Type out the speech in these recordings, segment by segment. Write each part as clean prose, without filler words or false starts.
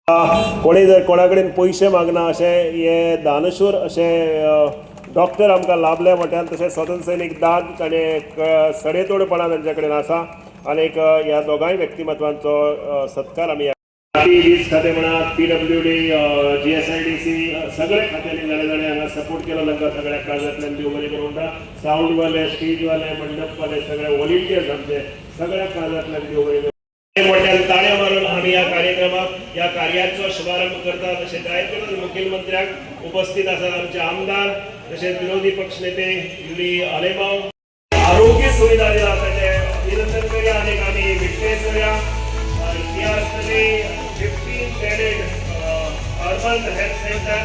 कोणी जर कोणा कडेन पयशे मागना अशें हे दानशूर अशें डॉक्टर आमकां लाभले मोठ्यान, तशेंच स्वतंत्र सैनीक दाग आनी सडेतोडपणा तांचे कडेन आसा. आनीक ह्या दोगांय व्यक्तिमत्वांचो सत्कार आमी वीज खातें म्हणा, PWD, GSIDC सगळे खात्यांनी जाणे हांगा सपोर्ट केलो. तांकां सगळ्या काळजांतल्यान देव बरें करूं म्हणटा. सावंडवाले, स्टेजवाले, मंडपवाले सगळे व्हॉलिंटियर्स आमचे सगळ्या काळजांतल्यान देव बरें करूं. मोठ्यान ताळ्यो मारून आमी ह्या कार्यक्रमाक ह्या कार्याचो शुभारंभ करता. तशेंच आयज मुखेलमंत्र्याक उपस्थित आसात आमचे आमदार, तशेंच विरोधी पक्षनेते युली आलेमांव. आरोग्य सुविधा दिला ताचे अभिनंदन करूया. आनीक आमी विटनेस करूया. इतिहास 15 बेडेड अर्बन हेल्थ सेंटर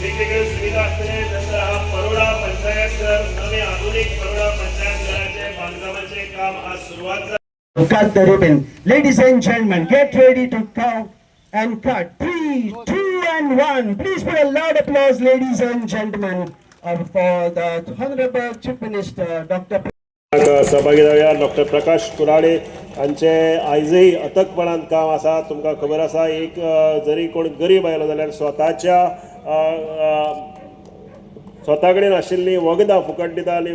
वेगवेगळ्यो सुविधा आसतले. नंतर हा परोडा पंचायत घर, नवे आधुनिक परोडा पंचायत घराचे बांधकामाचे काम आज सुरुवात झाली. Cut the ribbon. Ladies and gentlemen, get ready to count and cut. 3, 2 and 1. Please put a loud applause, ladies and gentlemen, for the Honorable Chief Minister, Dr. सहभागी जावया. डॉक्टर प्रकाश कुराडे हांचे आयजय अथकपणान काम आसा. तुमकां खबर आसा, एक जरी कोण गरीब आयलो जाल्यार स्वता कडेन आशिल्ली वखदां फुकट दिता. आनी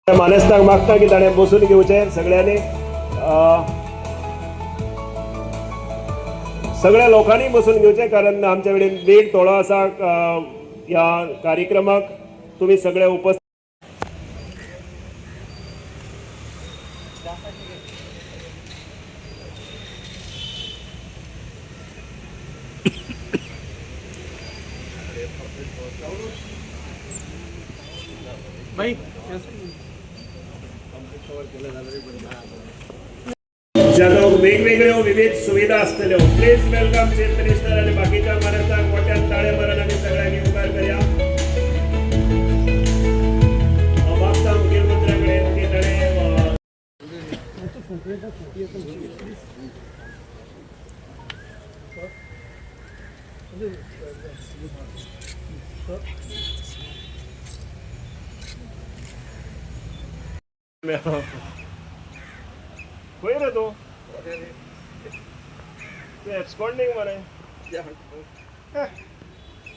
मानेस्ताक मागता की ताणें बसून घेवचें सगळ्यांनी. सगळ्या लोकांनी बसून घेवचें, कारण आमचे कडेन 1.5 तोळो आसा ह्या कार्यक्रमाक. तुमी सगळे उपस्थित ज्यानो वेगवेगळ्यो विविध सुविधा आसतल्यो. प्लीज वेलकम चीफ मिनिस्टर आनी बाकीच्या मानेस्तांक मोठ्यान ताळे मारून आमी सगळ्यांनी मुखार करया. मागता मुखेलमंत्र्या कडेन की ताणें खंय रे तूं एब्सकॉंडिंग मरे.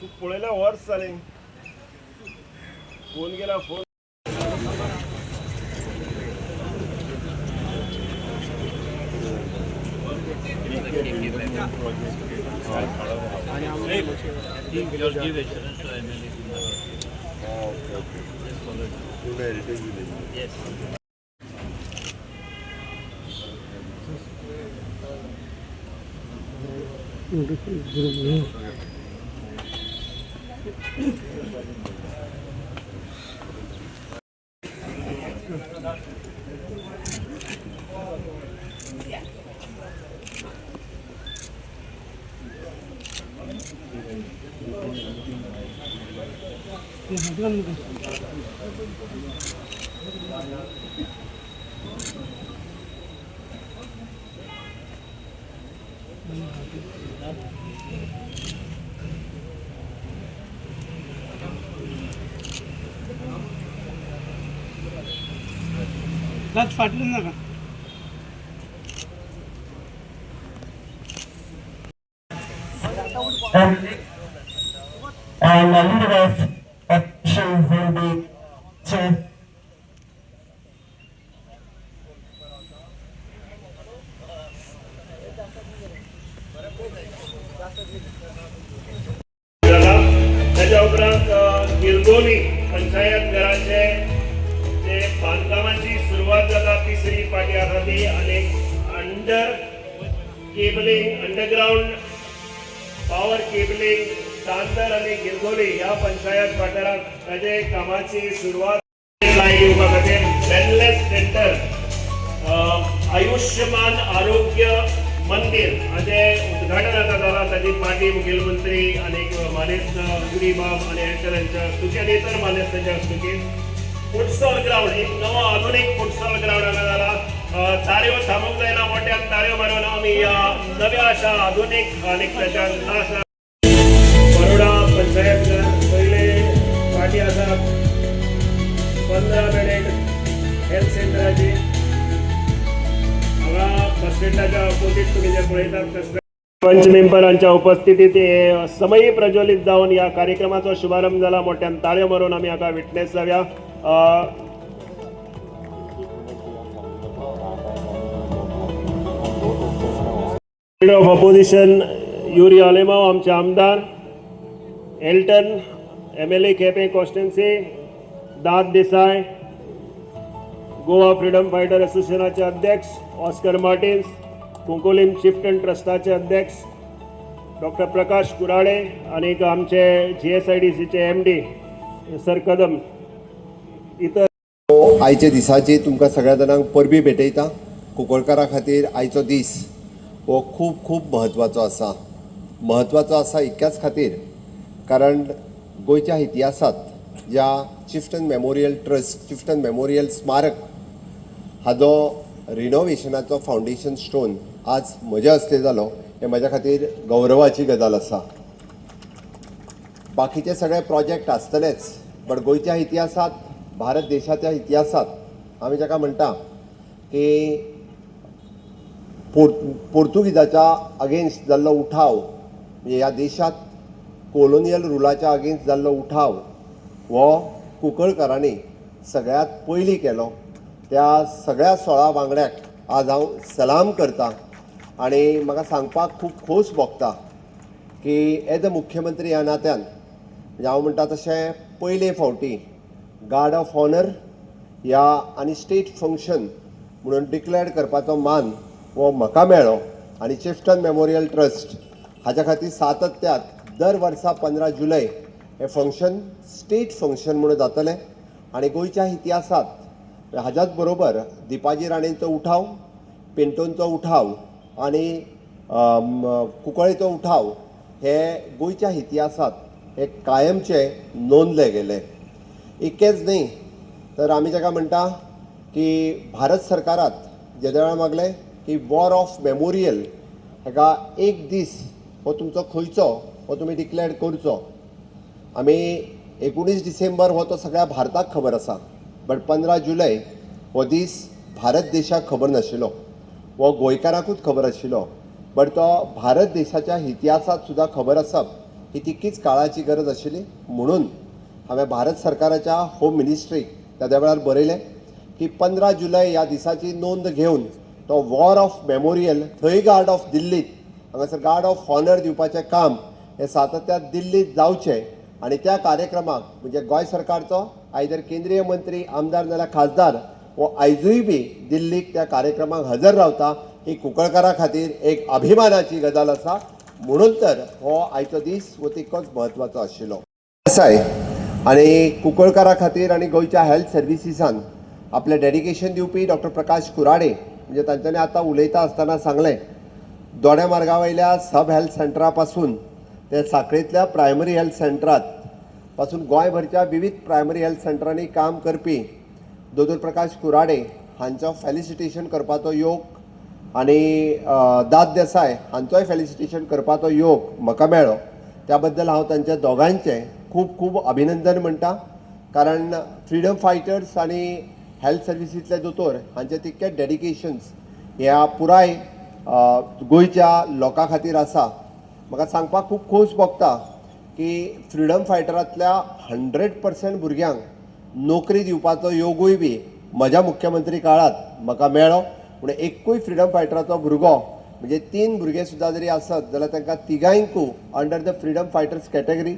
तूं पळयल्या वर्स जालीं. फोन केला फोन. फाटलं नका. And a leader of action will be Chief. त्याच्या उपरांत गिरगोली पंचायत घराचे जे बांधकामाची सुरुवात जाता, तिसरी पाटी आसा ती. आणि under cabling, underground power cabling Chandar आणि गिरगोली ह्या पंचायत वाठाराक ताजे कामाची सुरुवात येवपा खातीर वेलनेस सेंटर, आयुष्यमान आरोग्य मंदिर हाचे उद्घाटन आतां जालां. ताची पाटी मुखेलमंत्री आनी मानेस्त उगडी बाब आनी हेंच्या हस्तुकी आनी इतर मानेस्तांच्या हस्तुकी. फुटसॉल ग्राउंड, एक नवो आधुनीक फुटसॉल ग्राउंड हांगा जाला. ताळयो थांबूंक जायना. मोठ्यान ताळयो मारून आमी ह्या नव्या अशा आधुनीक आनीक त्याच्या खास बरोडा पंचायत घर पयले पाटी आसा 15 बेडेड हेल्थ सेंटराची. हांगा बस स्टँडाच्या अपोजीट तुमी जे पळयतात पंच मेंबरांच्या उपस्थितीत हे समयी प्रज्वलित जाऊन या कार्यक्रमाचा शुभारंभ झाला. मोठ्यान ताळ्यो मारून आम्ही हाका विटनेस जाऊया. Leader of opposition Yuri Alemao आमचे आमदार, एल्टन MLA केपें कॉन्स्टिट्युन्सी, दाद देसाय गोवा फ्रीडम फायटर असोसिएशनाचे अध्यक्ष, ऑस्कर मार्टिन्स कुंकोलीम चिफ्टन ट्रस्टाचे अध्यक्ष डॉक्टर प्रकाश कुराडे आणि आमचे GSIDCचे MD सर कदम. इतर आयच्या दिसाची तुमकां सगळ्या जाणांक परबी भेटयता. कुंकळकारा खातीर आयचो दीस हो खूब खूब म्हत्वाचो आसा. म्हत्वाचो आसा इतक्याच खातीर कारण गोंयच्या इतिहासांत ज्या chieftain memorial trust, chieftain memorial स्मारक हाजो रिनोवेशनाचो फावंडेशन स्टोन आज म्हज्या हस्ते जालो, हें म्हाज्या खातीर गौरवाची गजाल आसा. बाकीचे सगळे प्रोजेक्ट आसतलेच, बट गोंयच्या इतिहासांत, भारत देशाच्या इतिहासांत आमी जाका म्हणटा की पोर्तुगीजाच्या अगेन्स्ट जाल्लो उठाव, म्हणजे ह्या देशांत कोलोनियल रुलाच्या अगेन्स्ट जाल्लो उठाव हो कुंकळकारांनी सगळ्यात पयलीं केलो. त्या सगळ्या 16 वांगड्याक आज हांव सलाम करतां आनी म्हाका सांगपाक खूब खोस भोगता की एज अ मुख्यमंत्री ह्या नात्यान म्हणजे हांव म्हणटा तशें पयले फावटी गार्ड ऑफ ऑनर ह्या आनी स्टेट फंक्शन म्हणून डिक्लेअर करपाचो मान हो म्हाका मेळ्ळो. आनी चिफ्टन मेमोरियल ट्रस्ट हाच्या खातीर सातत्यात दर वर्सा 15 जुलय हे फंक्शन स्टेट फंक्शन म्हणून जातलें. आनी गोंयच्या इतिहासांत हाच्याच बरोबर दिपाजी राणेंचो उठाव, पेंटोनचो उठाव आनी कुंकळेचो उठाव हे गोंयच्या इतिहासांत हे कायमचे नोंदले गेले. इतकेंच न्ही तर आमी जाका म्हणटा की भारत सरकारात जेदे वेळा मागले की वॉर ऑफ मेमोरियल हाका एक दीस हो तुमचो खंयचो हो तुमी डिक्लेअर करचो. आमी 19 डिसेंबर हो तो सगळ्या भारताक खबर आसा, बट 15 जुलय हो दीस भारत देशाक खबर नाशिल्लो, हो गोंयकारांकूच खबर आशिल्लो, बट तो भारत देशाच्या इतिहासात सुद्धा खबर आसप ही तितकीच काळाची गरज आशिल्ली. म्हणून हांवें भारत सरकाराच्या होम मिनिस्ट्रीक त्या वेळार बरयलें की 15 जुलय ह्या दिसाची नोंद घेवन तो वॉर ऑफ मेमोरियल थंय गार्ड ऑफ दिल्लीत हांगासर गार्ड ऑफ हॉनर दिवपाचें काम हे सातत्यात दिल्लीत जावचें. आनी त्या कार्यक्रमाक म्हणजे गोंय सरकारचो आयदर केंद्रीय मंत्री, आमदार नाल्यार खासदार हो आयजूय बी दिल्लीक त्या कार्यक्रमाक हजर रावता. ही कुंकळकारा खातीर एक अभिमानाची गजाल आसा. म्हणून तर हो आयचो दीस हो तितकोच म्हत्वाचो आशिल्लो. आनी कुंकळकारा खातीर आनी गोंयच्या हेल्थ सर्विसीसान आपलें डेडिकेशन दिवपी डॉक्टर प्रकाश कुराडे म्हणजे तांच्यांनी आतां उलयता आसतना सांगलें दोड्या मार्गा वयल्या सब हेल्थ सेंटरा पासून ते साखळेंतल्या प्रायमरी हेल्थ सेंटरात पासून गोंयभरच्या विविध प्रायमरी हेल्थ सेंटरांनी काम करपी दोतोर प्रकाश कुराडे हांचो फेलिसिटेशन करपाचो योग आनी दाद देसाय हांचोय फेलिसिटेशन करपाचो योग म्हाका मेळ्ळो. त्या बद्दल हांव तांच्या दोगांचें खूब खूब अभिनंदन म्हणटा. कारण फ्रीडम फायटर्स आनी हेल्थ सर्विसींतले दोतोर हांचे तितकेच डेडिकेशन्स ह्या पुराय गोंयच्या लोकां खातीर आसा. म्हाका सांगपाक खूब खोस भोगता की फ्रीडम फायटरांतल्या 100% भुरग्यांक नोकरी दिवपाचो योगूय बी म्हज्या मुख्यमंत्री काळात म्हाका मेळ्ळो. पूण एकूय फ्रीडम फायटराचो भुरगो म्हणजे 3 भुरगे सुद्दां जरी आसत जाल्यार तांकां तिगांयकू under the freedom fighters category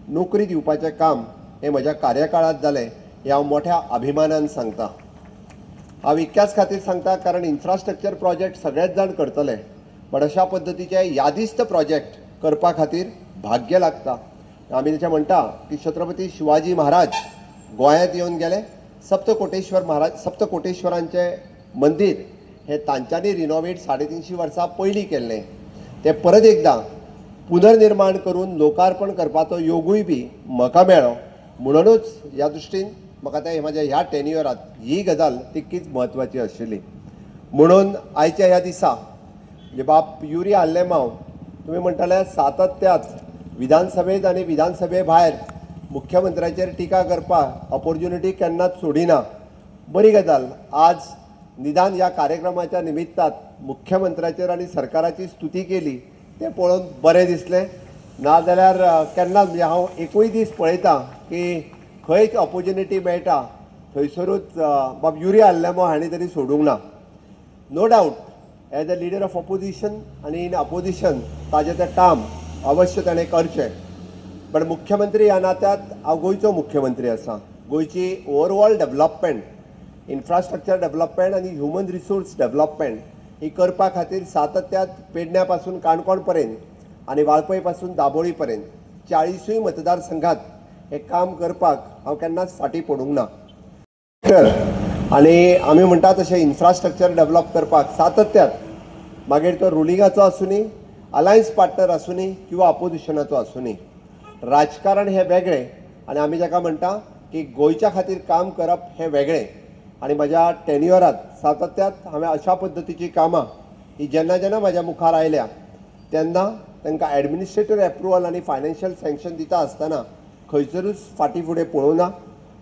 नोकरी दिवपाचें काम हें म्हज्या कार्यकाळांत जालें हें हांव मोठ्या अभिमानान सांगता. हांव इतक्याच खातीर सांगता कारण इन्फ्रास्ट्रक्चर प्रोजेक्ट सगळेच जाण करतले, बट अशा पद्दतीचे यादिस्त प्रोजेक्ट करपा खातीर भाग्य लागता. आमी तशें म्हणटा की छत्रपती शिवाजी महाराज गोंयांत येवन गेले. सप्तकोटेश्वरांचें मंदीर हें तांच्यांनी रिनोवेट 350 वर्सां पयलीं केल्लें. तें परत एकदां पुनर्निर्माण करून लोकार्पण करपाचो योगूय बी म्हाका मेळ्ळो. म्हणूनच ह्या दृश्टीन म्हाका ते म्हाज्या ह्या टेन्युअरांत ही गजाल तितकीच म्हत्वाची आशिल्ली. म्हणून आयच्या ह्या दिसा म्हणजे बाब युरी आल्लेमांव तुमी म्हणटाले सातत्यात विधानसभेंत आनी विधानसभे भायर मुख्यमंत्र्याचेर टिका करपाक ऑपॉर्च्युनिटी केन्नाच सोडिना. बरी गजाल. आज निदान ह्या कार्यक्रमाच्या निमित्तात मुख्यमंत्र्याचेर आनी सरकाराची स्तुती केली तें पळोवन बरें दिसलें. नाजाल्यार केन्नाच म्हणजे हांव एकूय दीस पळयतां की खंयच ऑपॉर्च्युनिटी मेळटा थंयसरूच बाब युरिया आल्लेमो हांणी तरी सोडूंक ना. No doubt as a leader of opposition आनी इन अपोजिशन ताजें तें काम अवश्य ताणें करचें. पण मुख्यमंत्री ह्या नात्यांत हांव गोंयचो मुख्यमंत्री आसा. गोंयची ओवरऑल डेव्हलपमेंट, इन्फ्रास्ट्रक्चर डेव्हलपमेंट आनी ह्युमन रिसोर्स डेव्हलपमेंट ही करपा खातीर सातत्यात पेडण्या पासून काणकोण पर्यंत आनी वाळपय पासून दाबोळी पर्यंत 40 मतदारसंघात हें काम करपाक हांव केन्नाच फाटीं पडूंक ना. आनी आमी म्हणटा तशें इन्फ्रास्ट्रक्चर डेव्हलप करपाक सातत्यात, मागीर तो रुलिंगाचो आसूनी, अलायन्स पार्टनर आसूनी किंवा अपोजिशनाचो आसूनी, राजकारण हें वेगळें आनी आमी जाका म्हणटा की गोंयच्या खातीर काम करप हें वेगळें. आनी म्हज्या टेन्युअरांत सातत्यात हांवें अशा पद्दतीची कामां ही जेन्ना जेन्ना म्हाज्या मुखार आयल्या तेन्ना तांकां एडमिनिस्ट्रेटिव्ह एप्रुवल आनी फायनान्शियल सँक्शन दिता आसतना खंयसरूच फाटीं फुडें पळोवं ना.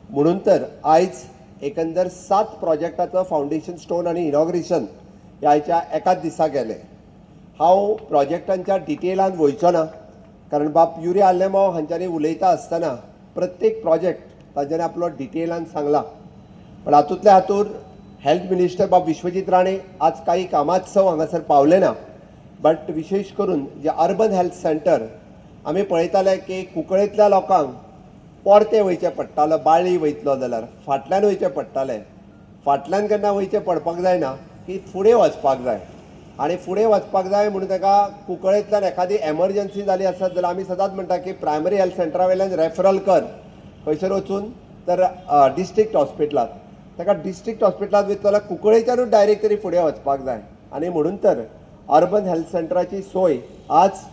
म्हणून तर आयज एकंदर 7 प्रोजेक्टाचो फावंडेशन स्टोन आनी इनॉग्रेशन हे आयच्या एकाच दिसा गेले. हांव प्रोजेक्टांच्या डिटेलान वयचो ना, कारण बाब युरिया आल्लेमो हांच्यांनी उलयता आसतना प्रत्येक प्रोजेक्ट ताच्यानी आपलो डिटेलान सांगला. पण हातूंतल्या हातूंत हेल्थ मिनिस्टर बाब विश्वजीत राणे आज काही कामात्सव हांगासर पावले ना. बट विशेश करून जे अर्बन हेल्थ सेंटर आमी पळयताले की कुंकळेंतल्या लोकांक परते वयचें पडटालो, बाळ्ळी वयतलो जाल्यार फाटल्यान वयचें पडटालें. फाटल्यान केन्ना वयचें पडपाक जायना की फुडें वचपाक जाय. आनी फुडें वचपाक जाय म्हणून ताका कुंकळेंतल्यान एखादी एमर्जन्सी जाली आसत जाल्यार आमी सदांच म्हणटा की प्रायमरी हेल्थ सेंटरा वयल्यान रेफरल कर खंयसर वचून तर डिस्ट्रिक्ट हॉस्पिटलांत. ताका डिस्ट्रिक्ट हॉस्पिटलांत वयतलो जाल्यार कुंकळेच्यानूच डायरेक्ट तरी फुडें वचपाक जाय. आनी म्हणून तर अर्बन हेल्थ सेंटराची सोय आज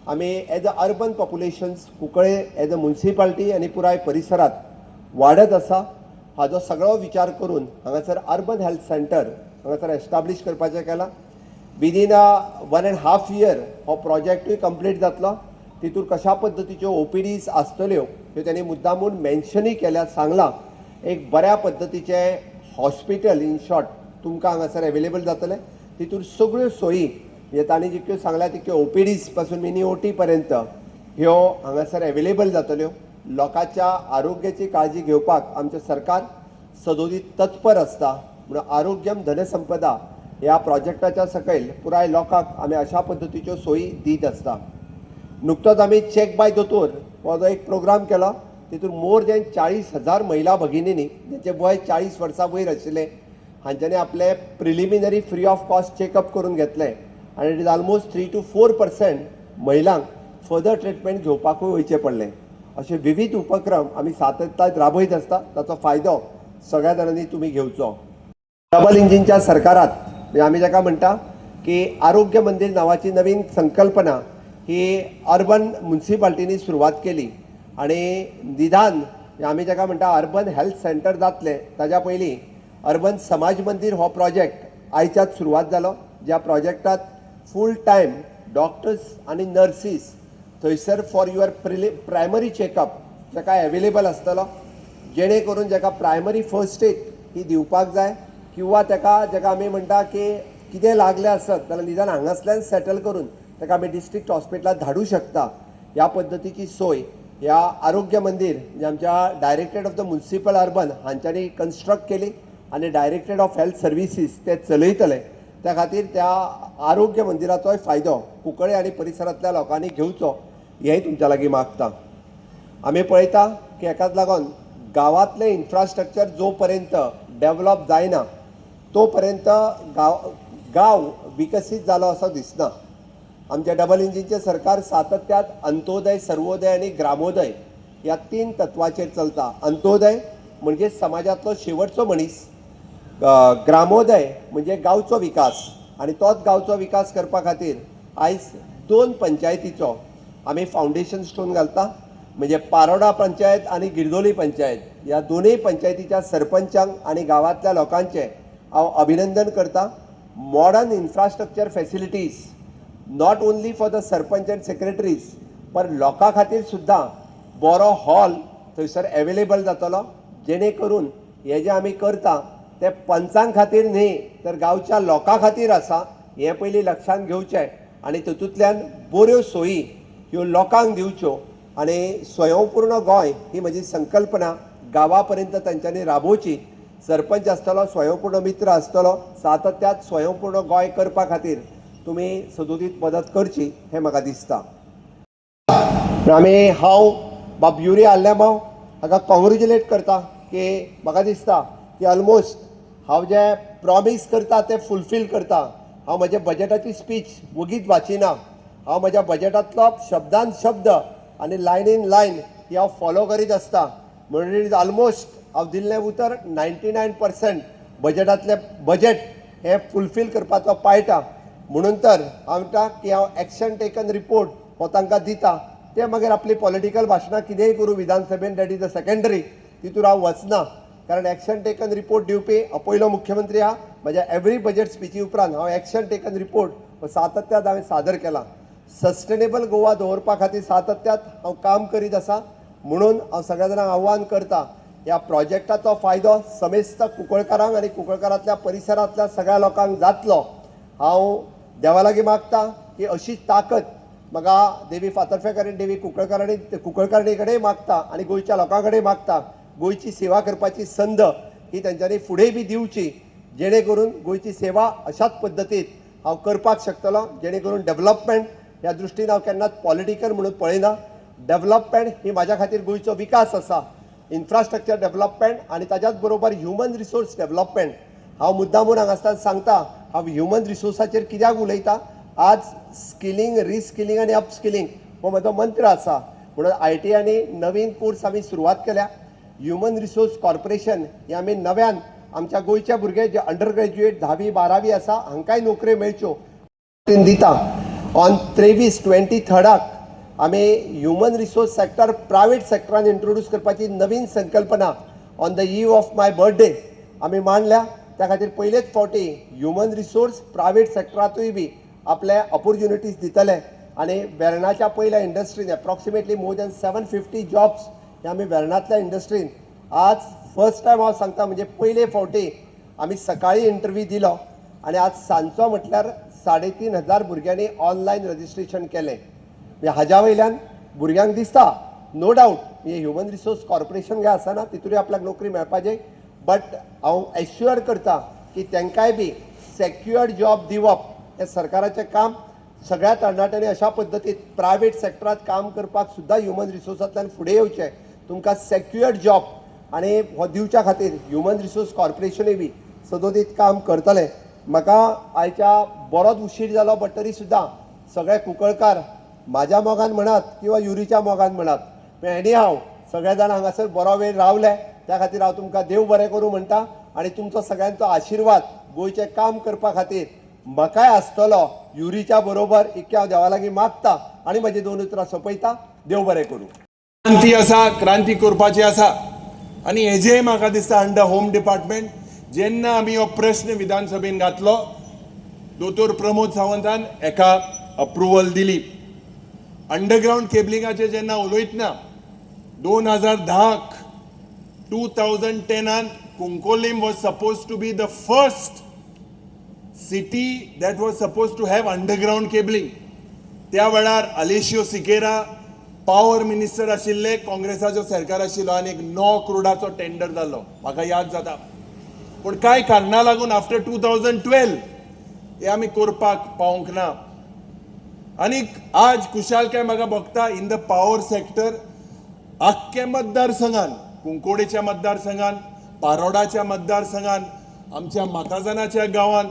आमी as a urban populations Cuncolim as a municipality आनी पुराय परिसरांत वाडत आसा. हाजो सगळो विचार करून हांगासर अर्बन हेल्थ सेंटर हांगासर एस्टाब्लीश करपाचें केलां. विदीन 1.5 year हो प्रोजेक्टूय कंप्लीट जातलो. तितूर कशा पद्दतीच्यो OPDs आसतल्यो ह्यो त्यांनी मुद्दामून मेन्शनूय केल्या, सांगलां. एक बऱ्या पद्दतीचें हॉस्पिटल इन शॉर्ट तुमकां हांगासर एवेलेबल जातलें. तितूर सगळ्यो सोयी म्हणजे तांणी जितक्यो सांगल्या तितक्यो OPDs पासून मिनी OT पर्यंत ह्यो हांगासर एवेलेबल जातल्यो. लोकांच्या आरोग्याची काळजी घेवपाक आमचें सरकार सदोदीत तत्पर आसता. म्हणून आरोग्यम धनसंपदा ह्या प्रोजेक्टाच्या सकयल पुराय लोकांक आमी अशा पद्दतीच्यो सोयी दीत आसता. नुकतोच आमी चेक बाय दोतोर हो जो एक प्रोग्राम केलो. तितून मोर दॅन 40,000 महिला भगिनींनी जेंचे वय 40 वर्सां वयर आशिल्लें हांच्यांनी आपले preliminary free of cost checkup करून घेतले. आनी इट इज ऑलमोस्ट 3 to 4% महिलांक फर्दर ट्रिटमेंट घेवपाकूय वयचें पडलें. अशे विविध उपक्रम आमी सातत्यान राबयत आसता. ताचो फायदो सगळ्या जाणांनी तुमी घेवचो. डबल इंजिनच्या सरकारात म्हणजे आमी जाका म्हणटा की आरोग्य मंदिर नांवाची नवीन संकल्पना ही अर्बन म्युनिसिपालिटींनी सुरवात केली. आनी निदान आमी जाका म्हणटा अर्बन हेल्थ सेंटर जातलें ताज्या पयलीं अर्बन समाज मंदिर हो प्रोजेक्ट आयच्याच सुरवात जालो. ज्या प्रोजेक्टात फूल टायम डॉक्टर्स आनी नर्सीस थंयसर फॉर युअर प्रायमरी चेकअप जाका एवेलेबल आसतलो. जेणे करून जाका प्रायमरी फर्स्ट एड ही दिवपाक जाय किंवा ताका जाका आमी म्हणटा की कितें लागलें आसत जाल्यार निदान हांगासल्यान सेटल करून ताका आमी डिस्ट्रिक्ट हॉस्पिटलांत धाडूं शकता. ह्या पद्दतीची सोय ह्या आरोग्य मंदिर म्हणजे आमच्या directorate of the municipal urban हांच्यांनी कन्स्ट्रक्ट केली आनी डायरेक्टरेट ऑफ हेल्थ सर्विसीस ते चलयतले. त्या खातीर त्या आरोग्य मंदिराचोय फायदो कुंकळे आनी परिसरांतल्या लोकांनी घेवचो हेंय तुमच्या लागीं मागता. आमी पळयता की हेकाच लागून गांवांतलें इन्फ्रास्ट्रक्चर जो पर्यंत डेव्हलप जायना तो पर्यंत गांव विकसीत जालो असो दिसना. आमच्या डबल इंजिनचें सरकार सातत्यात अंत्योदय, सर्वोदय आनी ग्रामोदय ह्या 3 तत्वाचेर चलता. अंत्योदय म्हणजे समाजांतलो शेवटचो मनीस, ग्रामोदय म्हणजे गांवचो विकास आनी तोच गांवचो विकास करपा खातीर आयज 2 पंचायतीचो आमी फावंडेशन स्टोन घालता. म्हणजे पारोडा पंचायत आनी गिरदोली पंचायत ह्या दोनूय पंचायतीच्या सरपंचांक आनी गांवांतल्या लोकांचें हांव अभिनंदन करता. Modern infrastructure facilities not only for the sarpanch end secretaries पण लोकां खातीर सुद्दां बरो हॉल थंयसर एवेलेबल जातलो. जेणे करून हे जे आमी करता ते पंचां खातीर न्ही तर गांवच्या लोकां खातीर आसा हें पयलीं लक्षांत घेवचें. आनी तातूंतल्यान बऱ्यो सोयी ह्यो लोकांक दिवच्यो आनी स्वयंपूर्ण गोंय ही म्हजी संकल्पना गांवा पर्यंत तांच्यांनी राबोवची. सरपंच आसतलो, स्वयंपूर्ण मित्र आसतलो, सातत्यात स्वयंपूर्ण गोंय करपा खातीर तुमी सदोदीत मदत करची हें म्हाका दिसता. हांव बाब युरी आल्लेमांव हाका कॉंग्रेच्युलेट करता की म्हाका दिसता की ऑलमोस्ट हांव जे प्रॉमीस करता ते फुलफील करता. हांव म्हज्या बजेटाची स्पीच वगीत वाचिना. हांव म्हज्या बजेटांतलो शब्दान शब्द आनी लायन इन लायन ही हांव फॉलो करीत आसता. म्हणजे ऑलमोस्ट हांव दिल्लें उतर 99% बजेटांतलें बजेट हें फुलफील करपाचो पायटा. म्हणून तर हांव म्हणटा की हांव एक्शन टेकन रिपोर्ट हो तांकां दिता. ते मागीर आपली पॉलिटिकल भाशणां कितेंय करूं विधानसभेन, दॅट इज द सेकंडरी, तितून हांव वचना. कारण एक्शन टेकन रिपोर्ट दिवपी हांव पयलो मुख्यमंत्री आहा. म्हज्या एवरी बजेट स्पिची उपरांत हांव एक्शन टेकन रिपोर्ट हो सातत्यात हांवें सादर केला. सस्टेनेबल गोवा दवरपा खातीर सातत्यात हांव काम करीत आसा. म्हणून हांव सगळ्या जाणांक आव्हान करता, ह्या प्रोजेक्टाचो फायदो समेस्त कुंकळकारांक आनी कुंकळकारांतल्या परिसरांतल्या सगळ्या लोकांक जातलो. हांव देवा लागीं मागता की अशीच ताकद म्हाका देवी फातर्फेकार देवी कुंकळकारणी कडेन मागता आनी गोंयच्या लोकां कडेन मागता. गोंयची सेवा करपाची संद ही तांच्यांनी फुडें बी दिवची, जेणे करून गोंयची सेवा अशाच पद्दतीन हांव करपाक शकतलो, जेणे करून डेव्हलपमेंट ह्या दृश्टीन हांव केन्नाच पॉलिटिकल म्हणून पळयना. डेव्हलपमेंट ही म्हाज्या खातीर गोंयचो विकास आसा. इन्फ्रास्ट्रक्चर डेव्हलपमेंट आनी ताच्याच बरोबर ह्युमन रिसोर्स डेव्हलपमेंट. हांव मुद्दामून हांगासतना सांगता, हांव ह्युमन रिसोर्साचेर कित्याक उलयता. आज स्किलिंग, रिस्किलिंग आनी अपस्किलिंग हो म्हजो मंत्र आसा. म्हणून ITआनी नवीन कोर्स आमी सुरवात केल्या. ह्युमन रिसोर्स कॉर्पोरेशन हे आमी नव्यान आमच्या गोंयच्या भुरगे जे अंडर ग्रॅज्युएट 10वी 12वी आसा हांकांय नोकऱ्यो मेळच्यो दिता. ऑन 23-23 आमी ह्युमन रिसोर्स सेक्टर प्रायवेट सेक्टरान इंट्रोड्यूस करपाची नवीन संकल्पना on the eve of my birthday आमी मांडल्या. त्या खातीर पयलेच फावटी ह्युमन रिसोर्स प्रायवेट सेक्टरांतूय बी आपले ऑपॉर्च्युनिटीज दितले. आनी वेर्णाच्या पयल्या इंडस्ट्रीन एप्रॉक्सिमेटली मोर दॅन 750 जॉब्स हे आमी वेर्णांतल्या इंडस्ट्रीन आज फर्स्ट टायम हांव सांगता म्हणजे पयले फावटी आमी सकाळी इंटरव्यू दिलो आनी आज सांजचो म्हटल्यार 3,500 भुरग्यांनी ऑनलायन रजिस्ट्रेशन केलें. हाज्या वयल्यान भुरग्यांक दिसता नो डावट हे ह्युमन रिसोर्स कॉर्पोरेशन जे आसा ना तितूनय आपल्याक नोकरी मेळपाचें. बट हांव एश्युअर करता की तांकांय बी सेक्युअर्ड जॉब दिवप हें सरकाराचें काम. सगळ्या तरणाट्यांनी अशा पद्दतीन प्रायवेट सेक्टरांत काम करपाक सुद्दां ह्युमन रिसोर्सांतल्यान फुडें येवचें. तुमकां सेक्युअर्ड जॉब आनी हो दिवच्या खातीर ह्युमन रिसोर्स कॉर्पोरेशनूय बी सदोदीत काम करतलें. म्हाका आयच्या बरोच उशीर जालो बट तरी सुद्दां सगळे कुंकळकार म्हाज्या मोगान म्हणात किंवा युरीच्या मोगान म्हणात एनी हांव सगळे जाण हांगासर बरो वेळ रावले त्या खातीर हांव तुमकां देव बरें करूं म्हणटा. आनी तुमचो सगळ्यांचो आशिर्वाद गोंयचें काम करपा खातीर म्हाकाय आसतलो युरीच्या बरोबर इतकें हांव देवा लागीं मागता आनी म्हजी 2 उतरां सोंपयता. देव बरें करूं. क्रांती आसा, क्रांती करपाची आसा आनी हेजेय म्हाका दिसता अंडर होम डिपार्टमेंट जेन्ना आमी हो प्रश्न विधानसभेन घातलो दोतोर प्रमोद सावंतान एका अप्रुवल दिली. अंडरग्राउंड केबलिंगाचेर जेन्ना उलयतना 2010 2010 Cuncolim was suppose to be the first city that was suppose to have underground cabling. त्या वेळार अलेशियो सिकेरा पावर मिनिस्टर आशिल्ले, काँग्रेसाचो सरकार आशिल्लो आनी एक 9 करोडाचो टेंडर जाल्लो म्हाका याद जाता. पूण कांय कारणां लागून आफ्टर 2012 हे आमी करपाक पावूंक ना. आनीक आज खुशालकाय म्हाका भोगता इन द पावर सेक्टर आख्ख्या मतदारसंघान, कुंकोडेच्या मतदारसंघान, पारोडाच्या मतदारसंघान, आमच्या म्हाकाजानाच्या गांवांत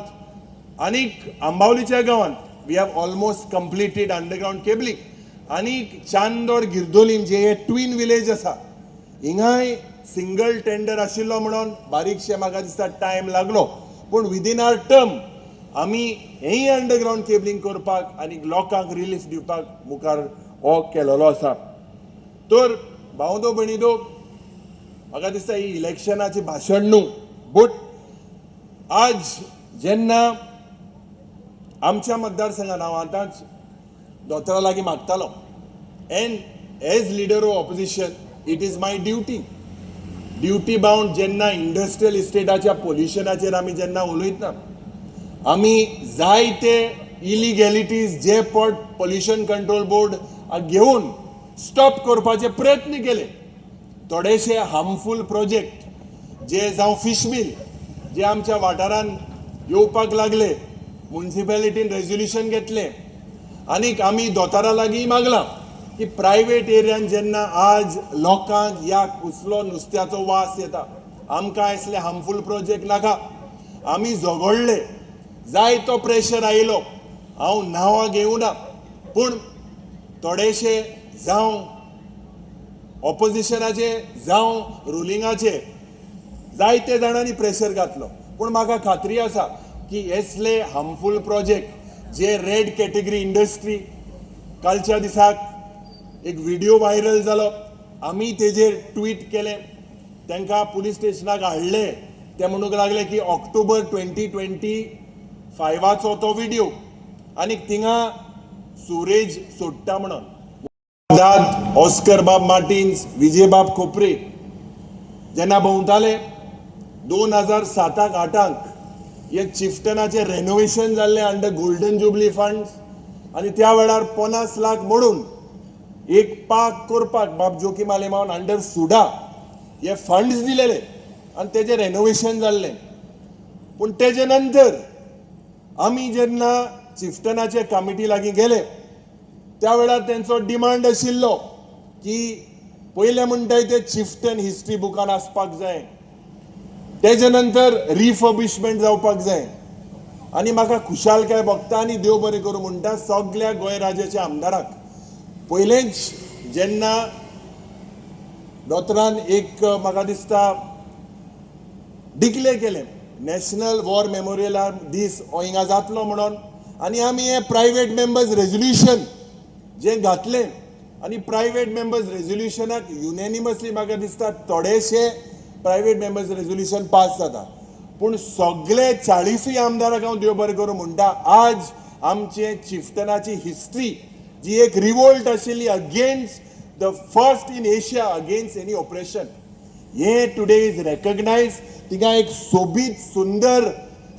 आनीक आंबावलीच्या गांवांत we have almost completed underground cabling. आनीक चांदोर गिर्दोलीम जे हे ट्वीन विलेज आसा हिंगाय सिंगल टेंडर आशिल्लो म्हणून बारीकशे म्हाका दिसता टायम लागलो. पूण विदीन आवर टर्म आमी हेय अंडरग्राउंड केबलिंग करपाक आनी लोकांक रिलीफ दिवपाक मुखार हो केलेलो आसा. तर भावंदो भयणीदो म्हाका दिसता ही इलेक्शनाची भाशण न्हू बट आज जेन्ना आमच्या मतदारसंघान हांव आतांच दोतोरा लागीं मागतालो and as leader of opposition it is my duty bound जेन्ना इंडस्ट्रियल इस्टेटाच्या पोल्युशनाचेर आमी जेन्ना उलयतना आमी जायते इलिगॅलिटीज जे पट पोल्युशन कंट्रोल बोर्ड घेवन स्टॉप करपाचे प्रयत्न केले. थोडेशे हार्मफूल प्रोजेक्ट जे जावं फिश मिल जे आमच्या वाठारांत येवपाक लागले, म्युनिसिपॅलिटीन रेझोल्युशन घेतले आनीक आमी दोतारा लागीं मागलां की प्रायवेट एरियान जेन्ना आज लोकांक ह्या कुसलो नुस्त्याचो वास येता, आमकां असले हार्मफूल प्रोजेक्ट नाका. आमी झगडले, जाय तो प्रेशर आयलो, हांव नांवां घेवना, पूण थोडेशे जावं ऑपोजिशनाचे जावं रुलिंगाचे जायते जाणांनी प्रेशर घातलो. पूण म्हाका खात्री आसा की असले हार्मफूल प्रोजेक्ट जे रेड कॅटेगरी इंडस्ट्री, कालच्या दिसाक एक व्हिडिओ व्हायरल जालो, आमी तेजेर ट्वीट केलें, तांकां पुलीस स्टेशनाक हाडले. ते म्हणूंक लागले की ऑक्टोबर 2025चो तो व्हिडिओ आनी थिंगा सुरेज सोडटा म्हणून. दाद ऑस्कर बाब मार्टिन्स, विजय बाब खोपरे जेन्ना भोंवताले 2007-08 एक चिफ्टनाचे रेनोवेशन जाल्ले अंडर गोल्डन जुबली फंड्स आनी त्या वेळार 50 लाख मोडून एक पार्क करपाक बाब जोकी मालेमावन अंडर सुडा हे फंड्स दिलेले आनी तेजे रेनोवेशन जाल्ले. पूण तेजे नंतर आमी जेन्ना चिफ्टनाचे कमिटी लागीं गेले त्या वेळार तेंचो डिमांड आशिल्लो की पयले म्हणटाय ते चिफ्टन हिस्ट्री बुकान आसपाक जाय, तेजे नंतर रिफर्बिशमेंट जावपाक जाय. आनी म्हाका खुशालकाय भोगता आनी देव बरें करूं म्हणटा सगळ्या गोंय राज्याच्या आमदाराक पयलेंच जेन्ना दोतरान एक म्हाका दिसता डिक्लेअर केलें नॅशनल वॉर मेमोरियल दीस हो हिंगा जातलो म्हणून, आनी आमी हे प्रायवेट मेंबर्स रेझोल्युशन जे घातलें आनी प्रायवेट मेंबर्स रेझोल्युशनाक युनेनिमसली म्हाका दिसता थोडेशे प्रायवेट मेंबर्स रेझोल्युशन पास जाता. पूण सगळे 40 आमदाराक हांव देव बरें करूं म्हणटा आज आमचे चिफ्टनाची हिस्ट्री जी एक रिवोल्ट आशिल्ली against the first in Asia against any operation, हे टुडे इज रेकग्नायज. थिंगा एक सोबीत सुंदर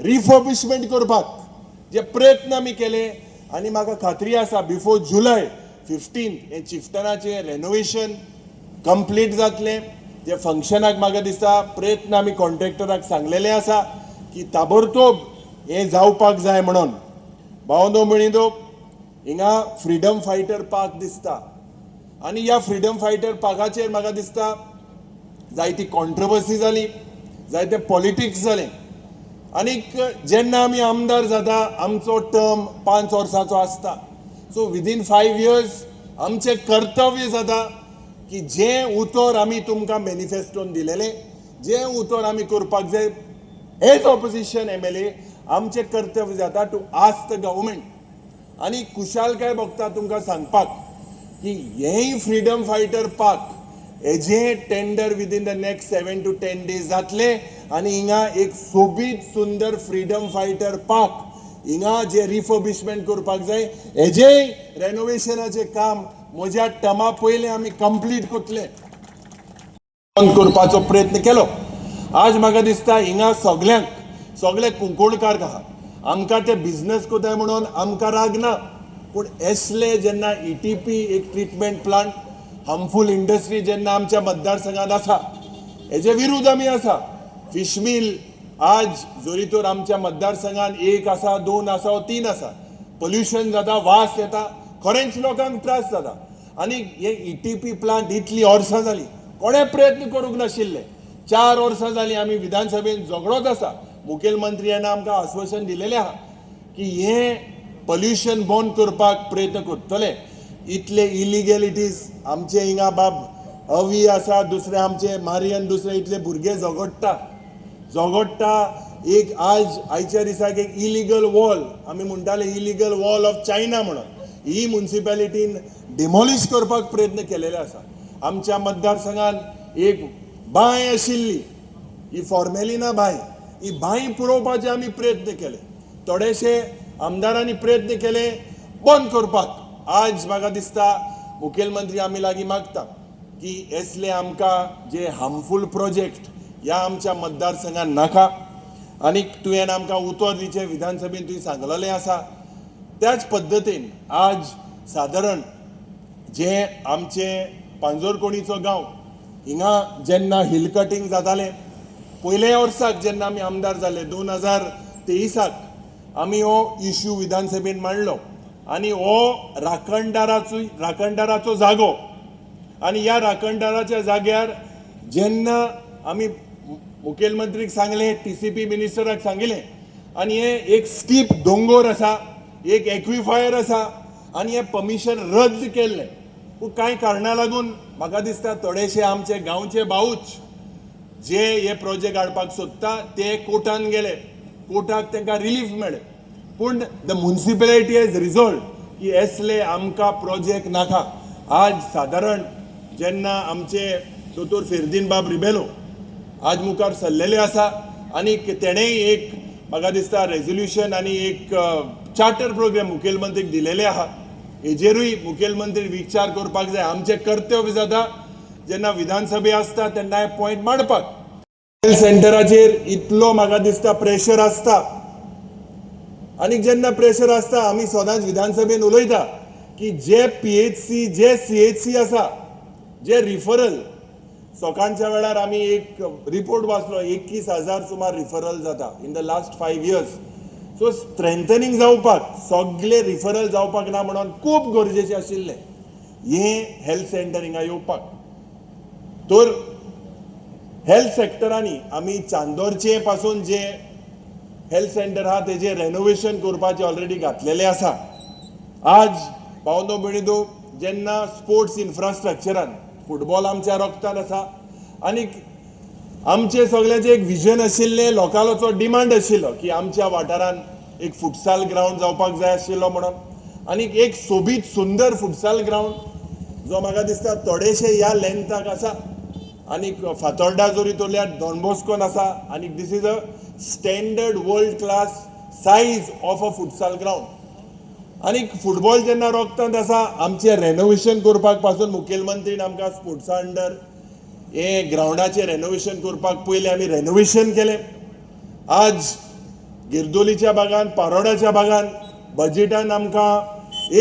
रिफर्बिशमेंट करपाक जे प्रयत्न आमी केले आनी म्हाका खात्री आसा बिफोर जुलय 15 हे चिफ्टनाचे रेनोवेशन कंप्लीट जातले. जे फंक्शनाक म्हाका दिसता प्रयत्न आमी कॉन्ट्रॅक्टराक सांगलेले आसा की ताबडतोब हे जावपाक जाय म्हणून. भावंदो भयणींनो, हिंगा फ्रीडम फायटर पार्क दिसता आनी ह्या फ्रीडम फायटर पार्काचेर म्हाका दिसता जायती कॉन्ट्रोवर्सी जाली, जायते पॉलिटिक्स जालें. आनीक जेन्ना आमी आमदार जाता आमचो टर्म 5 वर्सांचो आसता, सो विदीन 5 years आमचें कर्तव्य जाता की जे उतर आमी तुमकां मॅनिफेस्टोन दिलेले, जे उतर आमी करपाक जाय एज ऑपोजिशन MLA आमचें कर्तव्य जाता टू आस्क द गव्हर्मेंट. आनी खुशालकाय भोगता तुमकां सांगपाक की हेय फ्रीडम फायटर पार्क हेजे tender within the next 7 to 10 days जातले आनी हिंगा एक सोबीत सुंदर फ्रीडम फायटर पार्क हिंगा जे रिफर्बिशमेंट करपाक जाय हेजेय रेनोवेशनाचे काम म्हज्या टर्मा पयले आमी कंप्लीट करतले करपाचो प्रयत्न केलो. आज म्हाका दिसता हिंगा सगळे कुंकोळकार आहा, आमकां ते बिझनस कोताय म्हणून आमकां राग ना, पूण असले जेन्ना ETP एक ट्रीटमेंट प्लांट हार्मफूल इंडस्ट्री जेन्ना आमच्या मतदारसंघात आसा हेजे विरुद्ध आमी आसा. फिश मिल आज जोरी तर आमच्या मतदारसंघात 1 आसा 2 आसा वा 3 आसा, पोल्युशन जाता, वास येता, खरेंच लोकांक त्रास जाता. आनी हे ETP प्लांट इतली वर्सां जाली कोणे प्रयत्न करूंक नाशिल्ले. 4 वर्सां जालीं आमी विधानसभेन झगडोच आसा. मुखेलमंत्र्यान आमकां आश्वासन दिलेलें आहा की हे पोल्युशन बंद करपाक प्रयत्न करतले. इतले इलिगॅलिटीज आमचे हिंगा बाब अवी आसा, दुसरे आमचे मारियन, दुसरे इतले भुरगे झगडटा. एक आज आयच्या दिसाक एक इलिगल वॉल आमी म्हणटाले इलिगल वॉल ऑफ चायना म्हणून ही म्युनिसिपॅलिटीन डिमॉलिश करपाक प्रयत्न केलेले आसा. आमच्या मतदारसंघात एक बांय आशिल्ली, ही फॉर्मेलिना बांय, ही बांय पुरोवपाचे आमी प्रयत्न केले. थोडेशे आमदारांनी प्रयत्न केले बंद करपाक. आज म्हाका दिसता मुखेलमंत्री आमी लागीं मागता की असले आमकां जे हार्मफूल प्रोजेक्ट ह्या आमच्या मतदारसंघात नाका. आनीक तुवें आमकां उतर दिचें विधानसभेन तुवें सांगलेलें आसा त्याच पद्दतीन आज सादारण जे आमचे पांजोरकोणीचो गांव हिंगा जेन्ना हिल कटिंग जातालें पयल्या वर्साक जेन्ना आमी आमदार जाले 2023 आमी हो इश्यू विधानसभेन मांडलो आनी हो राखणदाराचो जागो आनी ह्या राखणदाराच्या जाग्यार जेन्ना आमी मुखेलमंत्रीक सांगलें TCP मिनिस्टराक सांगिल्लें आनी हे एक स्टीप दोंगोर आसा एक एक्विफायर आसा आनी हे परमिशन रद्द केल्लें पूण कांय कारणां लागून म्हाका दिसता थोडेशे आमचे गांवचे भाऊच जे हे प्रोजेक्ट हाडपाक सोदता ते कोर्टान गेले कोर्टाक तांकां रिलीफ मेळ्ळें पूण द म्युनिसिपॅलिटी हॅज रिजॉल्व की असले आमकां प्रोजेक्ट नाका आज सादारण जेन्ना आमचे दोतोर फेर्दीन बाब रिबेलो आज मुखार सरलेले आसा आनी तेणेय एक म्हाका दिसता रेजोल्युशन आनी एक चार्टर प्रोग्राम मुखेलमंत्रीक दिलेले आहा हेजेरूय मुखेलमंत्री विचार करपाक जाय आमचें कर्तव्य जाता जेन्ना विधानसभे आसता तेन्ना हे पॉयंट मांडपाक हेल्थ सेंटराचेर इतलो म्हाका दिसता प्रेशर आसता आनी जेन्ना प्रेशर आसता आमी सदांच विधानसभेन उलयता की जे PHC जे CHC आसा जे रिफरल सकाळच्या वेळार आमी एक रिपोर्ट वाचलो 21,000 सुमार रिफरल जाता in the last 5 years so strengthening जावपाक सगळे रिफरल जावपाक ना म्हणून खूब गरजेचें आशिल्लें हे हेल्थ सेंटर हिंगा येवपाक तर हेल्थ सेक्टरांनी आमी चांदोरचे पासून जे हेल्थ सेंटर आहा तेजे रेनोवेशन करपाचे ऑलरेडी घातलेले आसा आज पावनो बिणिदो जेन्ना स्पोर्ट्स इन्फ्रास्ट्रक्चरान फुटबॉल आमच्या रक्तान आसा आनी आमचे सगळ्याचे एक विजन आशिल्लें लोकांचो डिमांड आशिल्लो की आमच्या वाठारान एक फुटसाल ग्राउंड जावपाक जाय आशिल्लो म्हणून आनी एक सोबीत सुंदर फुटसाल ग्राउंड जो म्हाका दिसता थोडेशे ह्या लेंथाक आसा आनी फातोर्डा जोरी तोरल्यार डॉन बॉस्कोन आसा आनी this is a standard world class size of a futsal ground आनी फुटबॉल जेन्ना रोगतांत आसा आमचे रेनोवेशन करपाक पासून मुखेलमंत्रीन आमकां स्पोर्ट्सा अंडर हे ग्राउंडाचे रेनोवेशन करपाक पयलीं आमी रेनोवेशन केलें आज गिरदोलीच्या भागान पारोडाच्या भागान बजेटान आमकां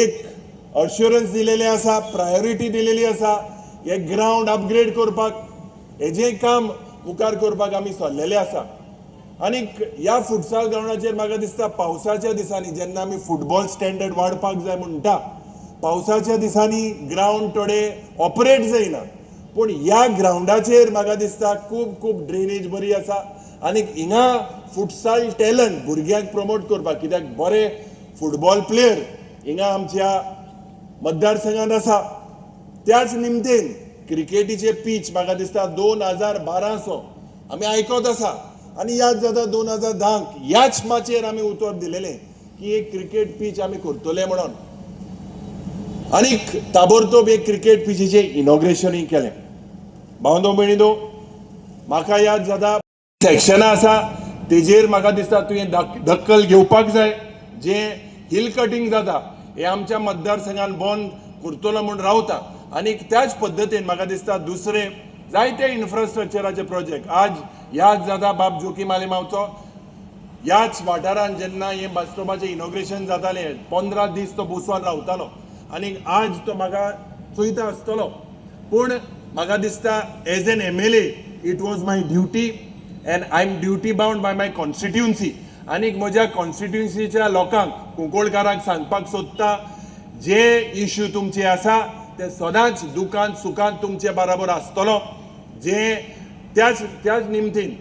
एक अश्युरन्स दिलेले आसा प्रायोरिटी दिलेली आसा हे ग्राउंड अपग्रेड करपाक हेजें काम मुखार करपाक आमी सरलेले आसा आनी ह्या फुटसाल ग्राउंडाचेर म्हाका दिसता पावसाच्या दिसांनी जेन्ना आमी फुटबॉल स्टँडर्ड वाडपाक जाय म्हणटा पावसाच्या दिसांनी ग्राउंड थोडे ऑपरेट जायना पूण ह्या ग्राउंडाचेर म्हाका दिसता खूब ड्रेनेज बरी आसा आनी हिंगा फुटसाल टॅलंट भुरग्यांक प्रमोट करपाक कित्याक बरे फुटबॉल प्लेयर हिंगा आमच्या मतदारसंघात आसा त्याच निमतेन क्रिकेटीचे पीच म्हाका दिसता 2012 आमी आयकत आसा आनी याद जाता 2010 ह्याच माचेर आमी उतर दिलेलें की एक क्रिकेट पीच आमी करतले म्हणून आनी ताबडतोब एक क्रिकेट पिचीचे इनॉग्रेशनय केलें भावंदो भयणीनो म्हाका याद जाता सेक्शनां आसा तेजेर म्हाका दिसता तुवें दखल घेवपाक जाय जे हिल कटिंग जाता हे आमच्या मतदारसंघान बंद करतलो म्हूण रावता आनी त्याच पद्दतीन म्हाका दिसता दुसरे जायते इन्फ्रास्ट्रक्चराचे प्रोजेक्ट आज याद जाता बाब जोकी मालेमावचो ह्याच वाठारान जेन्ना हे बस स्टॉपाचें इनॉग्रेशन जातालें 15 दीस तो बसोन रावतालो आनी आज तो म्हाका चोयता आसतलो पूण म्हाका दिसता as an MLA it was my duty and I am duty bound by my constituency आनी म्हज्या कॉन्स्टिट्युएन्सीच्या लोकांक कुंकोळकारांक सांगपाक सोदता जे इश्यू तुमचे आसा ते सदांच दुखान सुखान तुमचे बरोबर आसतलो जे त्याच निमतीन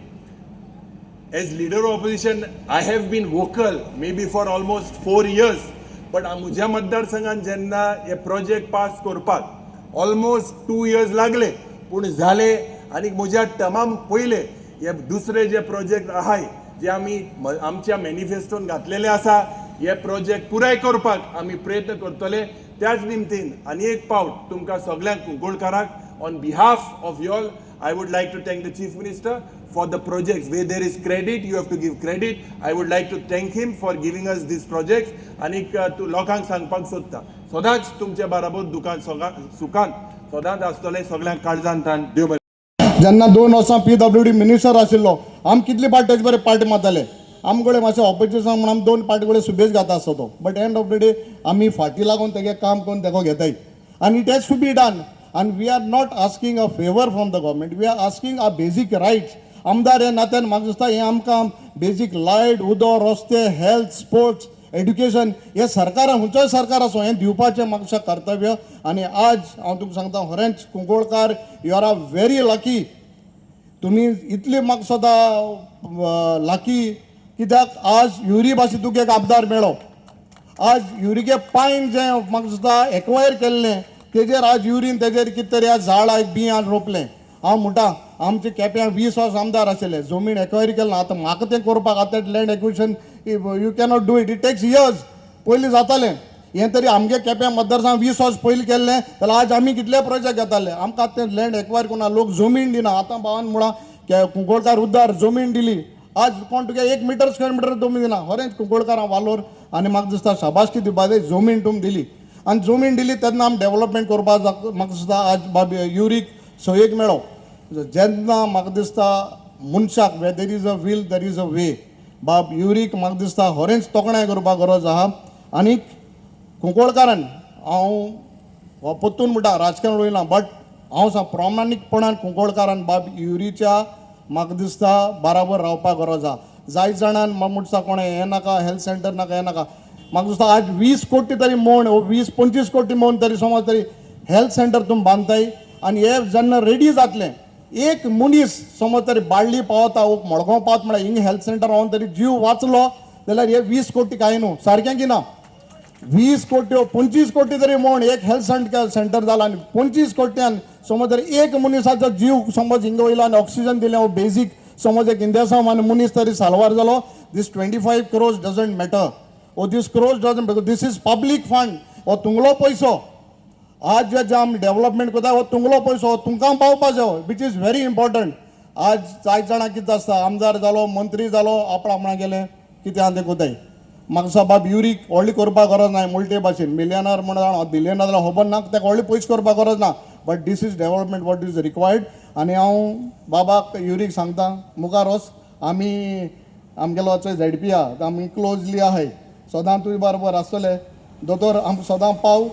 as leader of opposition I have been vocal may be for almost 4 years but म्हज्या मतदारसंघान जेन्ना हे प्रोजेक्ट पास करपाक ऑलमोस्ट 2 years लागले पूण जाले आनी म्हज्या टर्मां पयले हे दुसरे जे प्रोजेक्ट आहाय जे आमी आमच्या मॅनिफेस्टोन घातलेले आसा हे प्रोजेक्ट पुराय करपाक आमी प्रयत्न करतले त्याच निमतीन आनी एक पावट तुमकां सगळ्यांक कुंकोळकाराक on behalf of y'all I would like to thank the chief minister for the projects where there is credit you have to give credit. I would like to thank him for giving us these projects आणि तू लोकांक सांगपाक सोदता सदांच तुमच्या बरोबर दुकान सुखान सदांच आसतले सगळ्यांक काळजान ताण देव बरें. जेन्ना 2 वर्सां PWD मिनिस्टर आशिल्लो आमी कितले फावट तेजे बरें पार्टी मारताले आमकडे मातशें ऑपोजिशन म्हणून आमी दोन पार्टी सुबेज घाता आसतो but end of the day आमी फाटी लागून तेगे काम करून तेको घेताय आनी it has to be done and we are not asking a favor from the government, we are asking our basic rights. आमदार हे नात्यान म्हाका दिसता हे आमकां बेजीक लायट उदो रस्ते हेल्थ स्पोर्ट्स एड्युकेशन हे सरकारान खंयचोय सरकार आसूं हें दिवपाचें म्हाका दिसता कर्तव्य आनी आज हांव तुमकां सांगता खरेंच Cuncolkar you are a very lucky तुमी इतली म्हाका सदां लकी कित्याक आज युरी भाशेन तुका एक आमदार मेळ्ळो आज युरीके पायन जें म्हाका दिसता एक्वायर केल्लें तेजेर आज युरीन तेजेर कितें तरी आज झाडां बियां रोपलें हांव म्हणटा आमचे केप्यां 20 वर्स आमदार आशिल्ले जमीन एक्वायरी केलें ना आतां म्हाका तें करपाक आतां land acquisition you cannot do it takes years पयलीं जातालें हें तरी आमगे केप्यां मतदारसंघ 20 वर्स पयलीं केल्लें जाल्यार आज आमी कितले प्रोजेक्ट घेताले आमकां आतां तें लँड एक्वायर करून लोक जमीन दिना आतां भावान म्हणा कुंकोळकार उद्दार जमीन दिली आज कोण तुका 1 मीटर स्क्वेअर मिटर जमीन दिना खरेंच कुंकोळकारां वालोर आनी म्हाका दिसता शाबासकी दिवपा जाय जमीन तुमी दिली आनी जमीन दिली तेन्ना आमी डेव्हलपमेंट करपाक म्हाका दिसता आज बाब युरीक सोयेक मेळो जेन्ना म्हाका दिसता मनशाक way there is a will there is a way बाब युरीक म्हाका दिसता खरेंच तोखणाय करपाक गरज आहा आनीक कुंकोळकारान हांव पोत्तून म्हणटा राजकारण उलयना बट हांव सांग प्रामाणीकपणान कुंकोळकारान बाब युरीच्या म्हाका दिसता बराबर रावपाक गरज आहा जायत जाणांन म्हाका म्हणटा कोणें हें नाका हेल्थ सेंटर नाका हें नाका म्हाका दिसता आज 20 कोटी तरी मोड 20-25 कोटी मोड तरी समज तरी हेल्थ सेंटर तुमी बांदताय आनी हे जेन्ना रेडी जातलें एक मनीस समज तरी बाळ्ळी पावता मडगांव पावता म्हळ्यार हिंग हेल्थ सेंटर रावन तरी जीव वाचलो जाल्यार हे 20 कोटी कांय न्हू सारकें की ना 20 कोटी 25 कोटी तरी मोड एक हेल्थ सेंटर जाला आनी 25 कोट्यान समज तरी एक मनशाचो जीव समज हिंग वयलो आनी ऑक्सिजन दिलें हो बेजीक समज एक इंडियासांव आनी मनीस तरी साल्वार जालो दीस 25 crores doesn't matter or this crores doesn't because this is public fund or तुंगलो पैसो आज जे आमी डेव्हलपमेंट करता हो तुंगलो पैसो तुमकां पावपाचो विच इज व्हेरी इम्पॉर्टंट आज जायत जाणां कितें आसता आमदार जालो मंत्री जालो आपणा म्हणा गेले कितें आहा तें कोताय म्हाका दिसता बाब युरीक व्हडली करपाक गरज ना मुल्टे भाशेन मिलियनर म्हणून बिलियनर जाल्यार खबर ना ताका व्हडली पयशे करपाक गरज ना but this is development what is required आनी हांव बाबाक युरीक सांगता मुखार वच आमी आमगेलो ZP आहा आमी क्लोजली आहाय सदां तुवें बरोबर आसतले दोतोर आमकां सदां पाव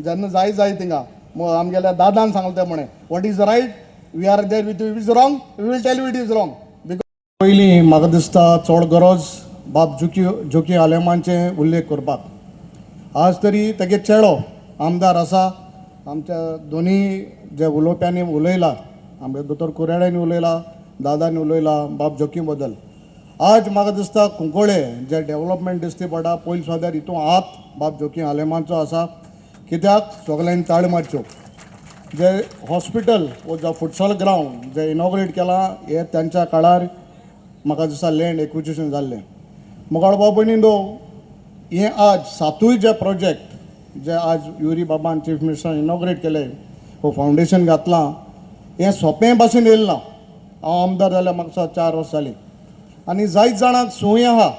जेन्ना जाय थिंगा आमगेल्या दादान सांगलें तें म्हणे what is right we are there with you is wrong we will tell you it is wrong because पयलीं म्हाका दिसता चड गरज बाब जोकी आलेमांचे उल्लेख करपाक आज तरी तेगे चेडो आमदार आसा आमच्या दोनी जे उलोवप्यांनी उलयला आमगे दोतोर कुराड्यांनी उलयला दादानी उलयला बाब जोकी बद्दल आज म्हाका दिसता कुंकोळे जे डेव्हलपमेंट दिसती पडटा पयलीं सुद्दां हितून हात बाब जोकी आलेमांचो आसा कित्याक सगळ्यांनी ताळी मारच्यो जे हॉस्पिटल वो जो फुटसॉल ग्रावंड जे इनॉग्रेट केलां हे त्यांच्या काळार म्हाका दिसता लँड एक्विजिशन जाल्लें मुखार बाबणींदो हे आज 7 जे प्रोजेक्ट जे आज युरी बाबान चीफ मिनिस्टर इनॉग्रेट केले हो फावंडेशन घातलां हें सोंपें भाशेन येयलें ना हांव आमदार जाल्यार म्हाका 4 वर्स जालीं आनी जायत जाणांक संवय आहा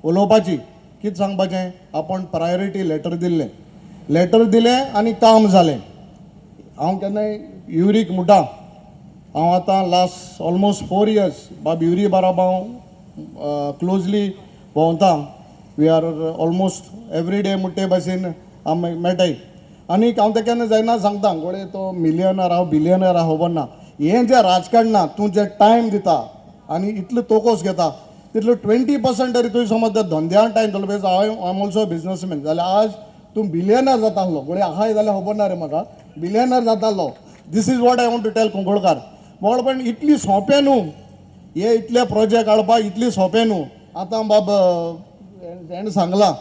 उलोवपाची कितें सांगपाचें आपूण प्रायोरिटी लेटर दिलें आनी काम जालें हांव केन्नाय युरीक म्हणटा हांव आतां लास्ट ऑलमोस्ट 4 years बाब युरी बरोबर हांव क्लोजली भोंवता we are almost every day म्हणटे भाशेन आमी मेळटाय आनी हांव तें केन्ना जायना सांगता गोळे तो मिलियनर आहा बिलियनर आहा खबर ना हें जें राजकारणांत तूं जे टायम दिता आनी इतलो तोकोस घेता तितलो 20% तरी तुवें समज त्या धंद्यान टायम दिलो because I am also businessman जाल्यार आज तूं बिलियनर जातालो गोळे आहाय जाल्यार खबर ना रे म्हाका बिलियनर जातालो this is what I want to tell Kunkolkar म्हण पण इतली सोंपें न्हू हे इतले प्रोजेक्ट हाडपाक इतली सोंपें न्हू आतां बाब हेणें सांगलां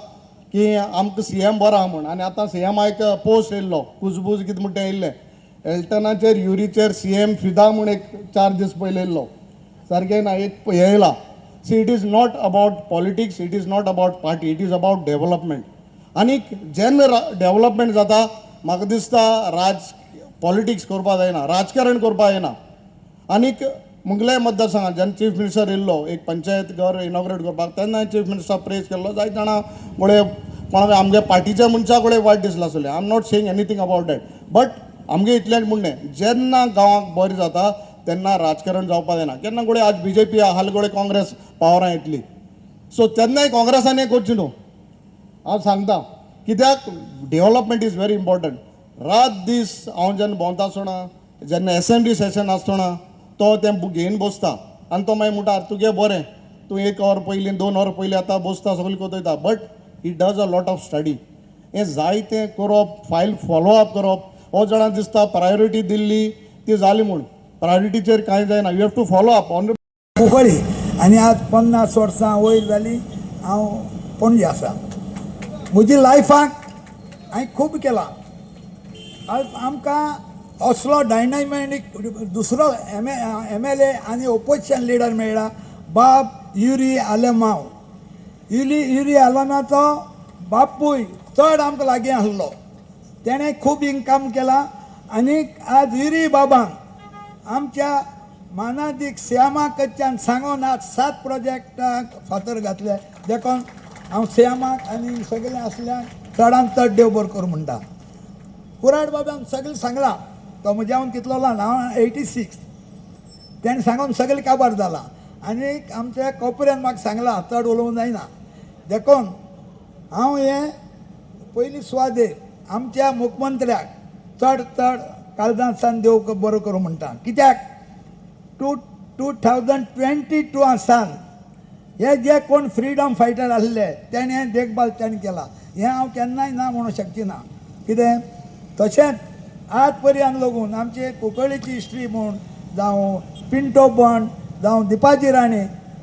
की आमकां CM बरो आहा म्हण आनी आतां CM एक पोस्ट येयल्लो कुजबूज कितें म्हणटा येयल्लें एल्टनाचेर युरीचेर CM फिदा म्हूण एक 4 दीस पयलीं येयल्लो सारकें ना एक येयला see it is not about politics it is not about party it is about development आनी जेन्ना डेव्हलपमेंट जाता म्हाका दिसता पॉलिटिक्स करपाक जायना राजकारण करपाक जायना आनीक मुगले मतदारसंघात जेन्ना चीफ मिनिस्टर येयल्लो एक पंचायत घर इनॉग्रेट करपाक तेन्ना चीफ मिनिस्टर प्रेज केल्लो जायत जाणां मुळे कोणाक आमगे पार्टीच्या मनशाक कडेन वायट दिसलें आसलें I am not saying anything about that but आमगे इतलेंच म्हणणें जेन्ना गांवांक बरें जाता तेन्ना राजकारण जावपाक जायना केन्ना गोळे आज BJP हाल गोळे काँग्रेस पावरां येतली सो तेन्नाय काँग्रेसान हें करचें न्हू. हांव सांगता कित्याक डेव्हलपमेंट इज व्हेरी इम्पॉर्टंट. रात दीस हांव जेन्ना भोंवता आसतना जेन्ना असेंब्ली सेशन आसतना तो तें घेवन बसता आनी तो मागीर म्हणटा तुगे बरें तूं 1 वर पयलीं 2 वर पयलीं आतां बसता सगळें कोतयता. But he does a lot of study. हें जायतें करप, फायल फॉलोअप करप. हो जाणां दिसता प्रायोरिटी दिल्ली ती जाली म्हूण. प्रायोरिटीचेर कांय जायना. You have to follow up on Cuncolim. आनी आज 50 वर्सां वयर जालीं हांव पणजे आसा. म्हजी लायफाक हांवें खूब केलां. आज आमकां असलो डायनामिक दुसरो MLA आनी ओपोजिशन लिडर मेळ्ळा, बाब युरी आलेमांव. युरी आलेमांचो बापूय चड आमकां लागीं आसलो. तेणें खूब इन्कम केलां. आनी आज युरी बाबांक आमच्या मानादीक श्यामा कडच्यान सांगून आज 7 प्रोजेक्टाक फातर घातले. देखून हांव श्यामाक आनी सगळे आसल्यान चडांत चड देव बरो कर म्हणटा. कुराड बाबांक सगळें सांगलां. तो म्हज्याहून कितलो ल्हान, हांव 86. तेणें सांगून सगळें काबार जालां. आनी आमच्या कोपऱ्यान म्हाका सांगलां चड उलोवंक जायना. देखून हांव हें पयलीं सुवातेर आमच्या मुख्यमंत्र्याक चड काळजांतसान देव बरो करूं म्हणटा. कित्याक 2022 सावन हे जे कोण फ्रिडम फायटर आसले तेणें देखभाल तेणें केला. हें हांव केन्नाय ना म्हणूंक शकची ना. कितें तशेंच आज पर्यंत लागून आमचे कुंकळ्ळेची हिस्ट्री म्हूण जावं पिंटो बंड जावं दिपाजी राणे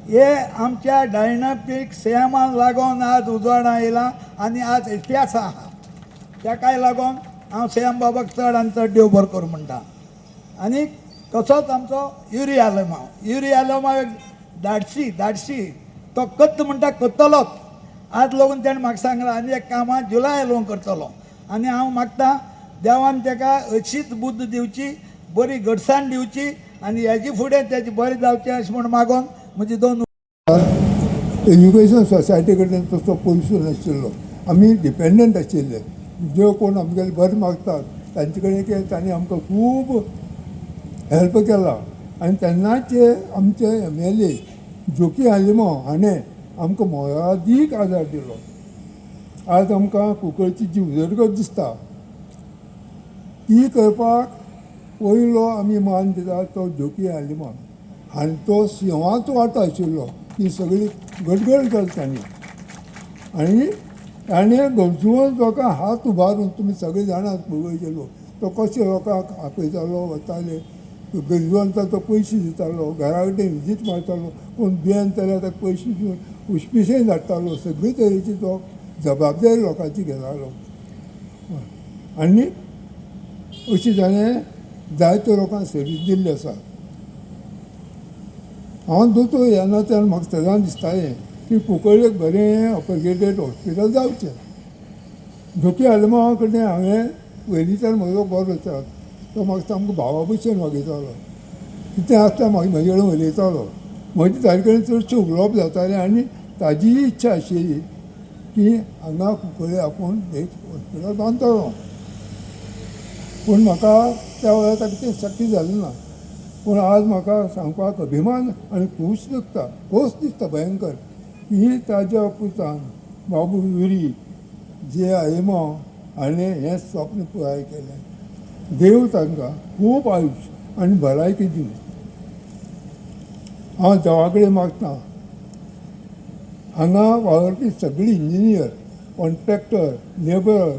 हे आमच्या डायनामिक श्यामाक लागून आज उजवाडा येयला आनी आज इतिहास आहा. ताकाय लागून हांव श्याम बाबाक चड आनी चड देव बरो कर म्हणटा. आनी तसोच आमचो युरी आलेमांव एक धाडसी तो कत्त म्हणटा करतलोच. आज लागून तेणें म्हाका सांगलां आनी एक कामां जुलाय लागून करतलो. आनी हांव मागता देवान ताका अशीच बुद्ध दिवची, बरी घडसाण दिवची आनी हेजे फुडें तेजें बरें जावचें अशें म्हूण मागून म्हजी 2 एज्युकेशन सोसायटी कडेन तसो पयसो नाशिल्लो. आमी डिपेंडंट आशिल्ले. जे कोण आमगेले बरें मागतात तांचे कडेन कितें तांणी आमकां खूब हेल्प केला. आनी तेन्नाचे आमचे MLA जोकी आलिमांव हाणें आमकां मोलादीक आदार दिलो. आज आमकां कुंकळ्ळेची जी उदरगत दिसता ती करपाक पयलो आमी मान दिता तो जोकी आलिमांव. आनी तो सिंहाचो वाटो आशिल्लो. ती सगळी गडगड केली तांणी. आनी ताणें गरजुवंत लोकांक हात उबारून तुमी सगळे जाणात पळयचे लोक तो कशें लोकांक आपयतालो वताले. गरजुवंताक तो पयशे दितालो, घरा कडेन विजीट मारतालो. कोण दुयेंत जाल्यार ताका पयशे दिवन उश्पिशें धाडटालो. सगळे तरेची तो जबाबदारी लोकांची घेतालो. आनी अशें ताणें जायत्या लोकांक सर्वीस दिल्ली आसा. हांव दोतोर येना तेन्ना म्हाका सदां दिसतालें की कुंकळ्ळेक बरें अपग्रेडेड हॉस्पिटल जावचें. जोकी आलिमांवा कडेन हांवें पयलींच्यान म्हजो बरो आसा. तो म्हाका सामको भावा भशेन वागयतालो. कितें आसल्यार म्हाजे कडेन उलयतालो. म्हजे ताजे कडेन चडशें उलोवप जातालें. आनी ताजी इच्छा आशिल्ली की हांगा कुंकळ्ळे आपूण एक हॉस्पिटल बांदतलो. पूण म्हाका त्या वेळार ताका तें शक्य जालें ना. पूण आज म्हाका सांगपाक अभिमान आनी खूश दिसता भयंकर की ताज्या पुतान बाबू युरी जे आलिमांव हाणें हें स्वप्न पुराय केलें. देव तांकां खूब आयुश्य आनी भलायकी दिवं. हांव देवा कडेन मागतां हांगा वावरपी सगळीं इंजिनियर, कॉन्ट्रॅक्टर, लेबर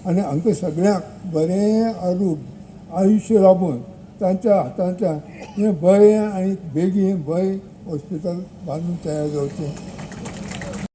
आनी हांकां सगळ्यांक बरें आरोग्य आयुश्य लाभून तांच्या हातांतल्यान हें बरें आनी बेगीन बरें हॉस्पिटल बांदून तयार जावचें